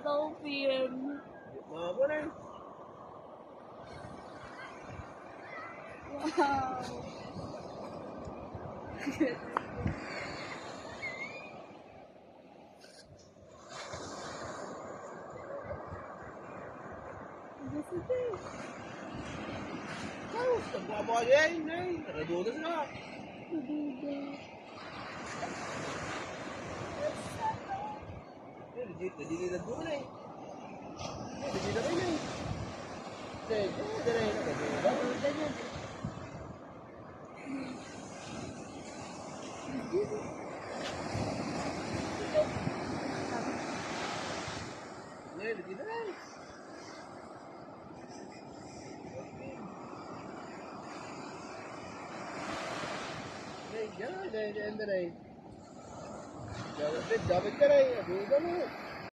daw PM. Mabo na eh. Wow. Gusto ko. Nagbabawa yan, eh. Nakadudas na. Legit na doon eh. Legit na rin eh. Legit na rin. Jangan, jangan, jangan. Dapat ka rin. Aduh,